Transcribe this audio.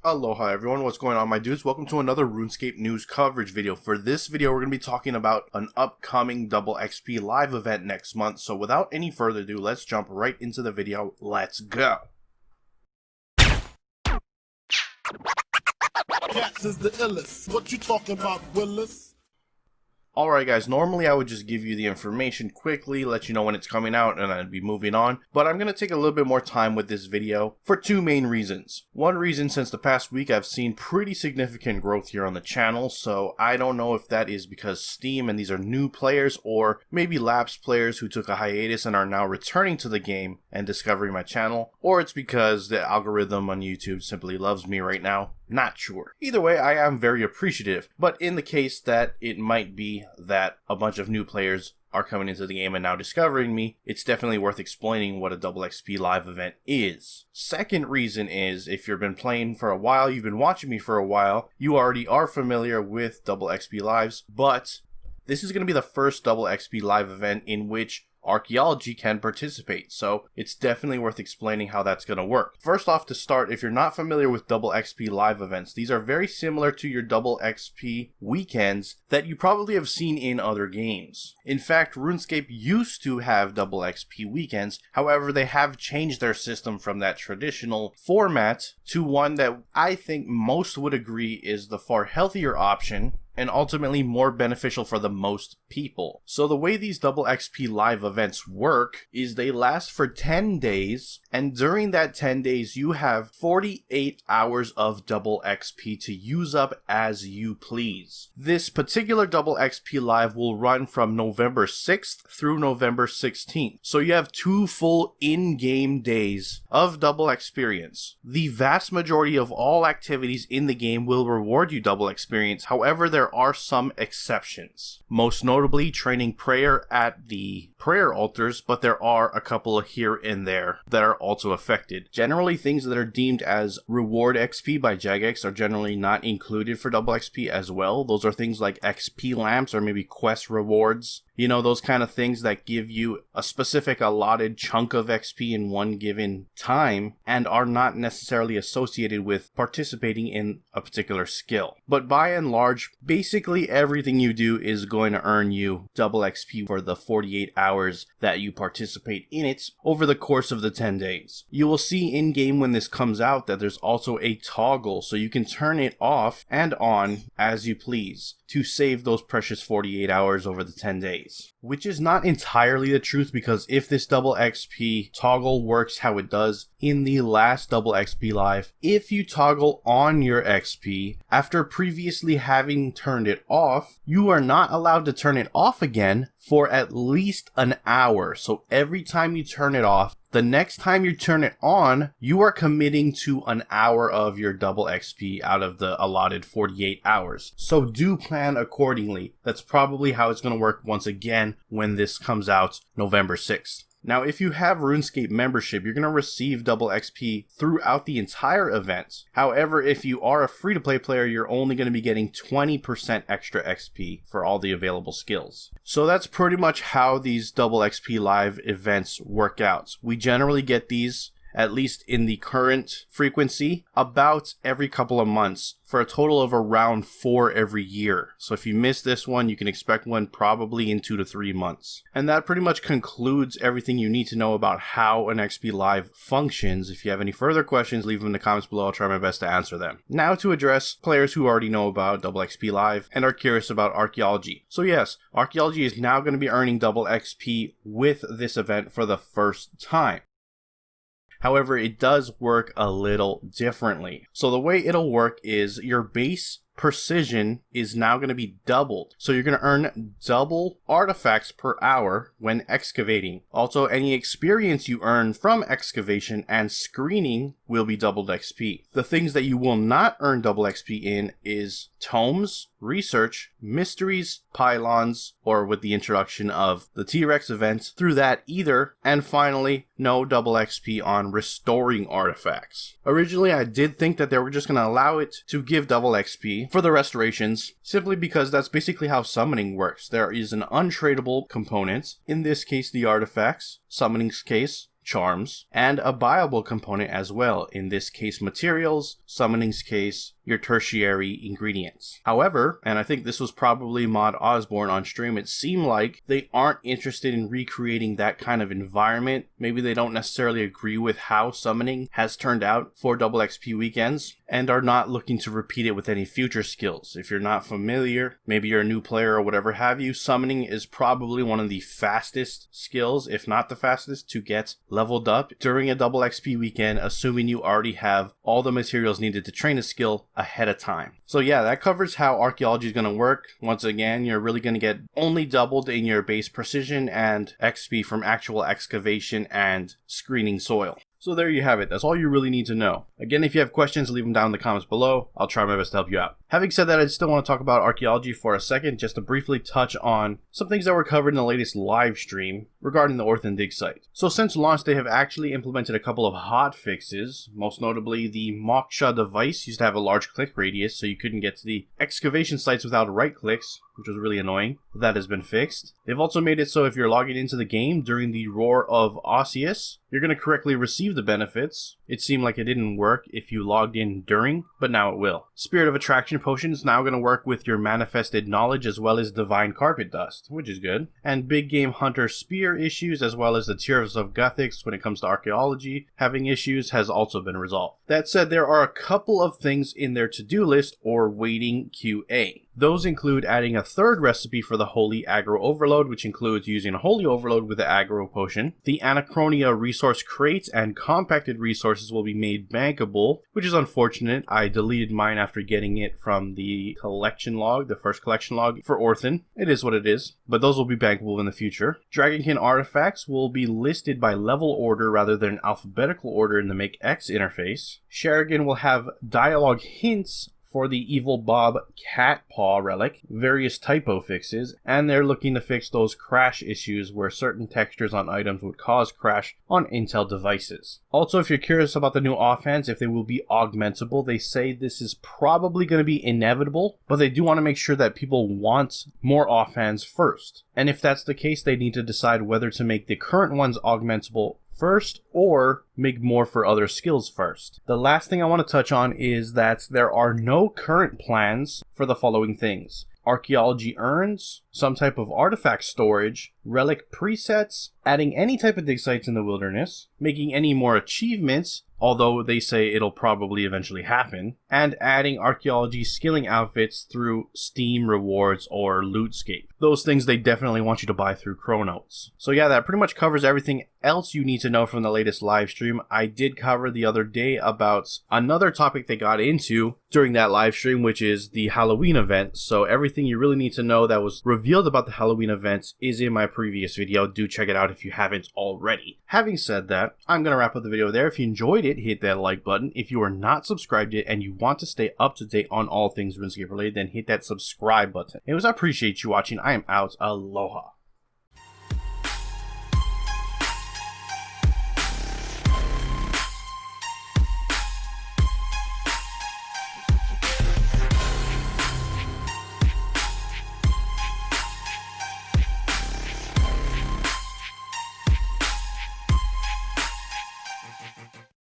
Aloha everyone, what's going on my dudes? Welcome to another RuneScape news coverage video. For this video, we're going to be talking about an upcoming double XP live event next month. So without any further ado, let's jump right into the video. Let's go! Cats is the illest. What you talking about, Willis? Alright guys, normally I would just give you the information quickly, let you know when it's coming out, and I'd be moving on. But I'm going to take a little bit more time with this video for two main reasons. One reason, since the past week I've seen pretty significant growth here on the channel, so I don't know if that is because Steam and these are new players, or maybe lapsed players who took a hiatus and are now returning to the game and discovering my channel, or it's because the algorithm on YouTube simply loves me right now. Not sure. Either way, I am very appreciative, but in the case that it might be that a bunch of new players are coming into the game and now discovering me, it's definitely worth explaining what a double XP live event is. Second reason is, if you've been playing for a while, you've been watching me for a while, you already are familiar with double XP lives, but this is going to be the first double XP live event in which Archaeology can participate, so it's definitely worth explaining how that's going to work. First off, to start, if you're not familiar with double XP live events, these are very similar to your double XP weekends that you probably have seen in other games. In fact, RuneScape used to have double XP weekends, however they have changed their system from that traditional format to one that I think most would agree is the far healthier option and ultimately more beneficial for the most people. So the way these double XP live events work is they last for 10 days, and during that 10 days you have 48 hours of double XP to use up as you please. This particular double XP live will run from November 6th through November 16th. So you have 2 full in-game days of double experience. The vast majority of all activities in the game will reward you double experience. However, there are some exceptions, most notably training prayer at the prayer altars, but there are a couple here and there that are also affected. Generally, things that are deemed as reward XP by Jagex are generally not included for double XP as well. Those are things like XP lamps or maybe quest rewards. You know, those kind of things that give you a specific allotted chunk of XP in one given time and are not necessarily associated with participating in a particular skill. But by and large, basically everything you do is going to earn you double XP for the 48 hours that you participate in it over the course of the 10 days. You will see in game when this comes out that there's also a toggle, so you can turn it off and on as you please to save those precious 48 hours over the 10 days. Which is not entirely the truth, because if this double XP toggle works how it does in the last double XP live, if you toggle on your XP after previously having turned it off, you are not allowed to turn it off again for at least an hour. So every time you turn it off, the next time you turn it on, you are committing to an hour of your double XP out of the allotted 48 hours. So do plan accordingly. That's probably how it's going to work once again when this comes out November 6th. Now, if you have RuneScape membership, you're going to receive double XP throughout the entire event. However, if you are a free-to-play player, you're only going to be getting 20% extra XP for all the available skills. So that's pretty much how these double XP live events work out. We generally get these, at least in the current frequency, about every couple of months, for a total of around 4 every year. So if you miss this one, you can expect one probably in 2 to 3 months. And that pretty much concludes everything you need to know about how an XP Live functions. If you have any further questions, leave them in the comments below. I'll try my best to answer them. Now to address players who already know about double XP Live and are curious about Archaeology. So yes, Archaeology is now going to be earning double XP with this event for the first time. However, it does work a little differently. So the way it'll work is your base precision is now going to be doubled. So you're going to earn double artifacts per hour when excavating. Also, any experience you earn from excavation and screening will be doubled XP. The things that you will not earn double XP in is tomes, research, mysteries, pylons, or with the introduction of the T-Rex event through that either, and finally, no double XP on restoring artifacts. Originally, I did think that they were just going to allow it to give double XP for the restorations, simply because that's basically how summoning works. There is an untradeable component, in this case the artifacts, summoning's case, charms, and a buyable component as well, in this case materials, summoning's case, your tertiary ingredients. However, and I think this was probably Mod Osborne on stream, it seemed like they aren't interested in recreating that kind of environment. Maybe they don't necessarily agree with how summoning has turned out for double XP weekends, and are not looking to repeat it with any future skills. If you're not familiar, maybe you're a new player or whatever have you, summoning is probably one of the fastest skills, if not the fastest, to get leveled up during a double XP weekend, assuming you already have all the materials needed to train a skill ahead of time. So yeah, that covers how Archaeology is going to work. Once again, you're really going to get only doubled in your base precision and XP from actual excavation and screening soil. So there you have it. That's all you really need to know. Again, if you have questions, leave them down in the comments below. I'll try my best to help you out. Having said that, I still want to talk about Archaeology for a second, just to briefly touch on some things that were covered in the latest live stream regarding the Orthen Digsite. So since launch, they have actually implemented a couple of hot fixes. Most notably, the Moksha device used to have a large click radius, so you couldn't get to the excavation sites without right clicks, which was really annoying. That has been fixed. They've also made it so if you're logging into the game during the Roar of Osseous, you're going to correctly receive the benefits. It seemed like it didn't work if you logged in during, but now it will. Spirit of Attraction Potion is now going to work with your Manifested Knowledge as well as Divine Carpet Dust, which is good. And Big Game Hunter Spear issues as well as the Tears of Guthix when it comes to Archaeology having issues has also been resolved. That said, there are a couple of things in their to-do list or waiting QA. Those include adding a third recipe for the Holy Aggro Overload, which includes using a Holy Overload with the Aggro Potion. The Anachronia resource crates and compacted resources will be made bankable, which is unfortunate. I deleted mine after getting it from the collection log, the first collection log for Orthen. It is what it is, but those will be bankable in the future. Dragonkin artifacts will be listed by level order rather than alphabetical order in the Make X interface. Sherigan will have dialogue hints for the Evil Bob Cat Paw relic, various typo fixes, and they're looking to fix those crash issues where certain textures on items would cause crash on Intel devices. Also, if you're curious about the new offhands, if they will be augmentable, they say this is probably going to be inevitable, but they do want to make sure that people want more offhands first. And if that's the case, they need to decide whether to make the current ones augmentable first or make more for other skills first. The last thing I want to touch on is that there are no current plans for the following things: Archaeology urns, some type of artifact storage, relic presets, adding any type of dig sites in the wilderness, making any more achievements, although they say it'll probably eventually happen, and adding Archaeology skilling outfits through Steam rewards or RuneScape. Those things they definitely want you to buy through Chronotes. So yeah, that pretty much covers everything else you need to know from the latest live stream. I did cover the other day about another topic they got into during that live stream, which is the Halloween event. So everything you really need to know that was revealed about the Halloween events is in my previous video. Do check it out if you haven't already. Having said that, I'm going to wrap up the video there. If you enjoyed it, hit that like button. If you are not subscribed yet and you want to stay up to date on all things RuneScape related, then hit that subscribe button. Anyways, I appreciate you watching. I am out. Aloha.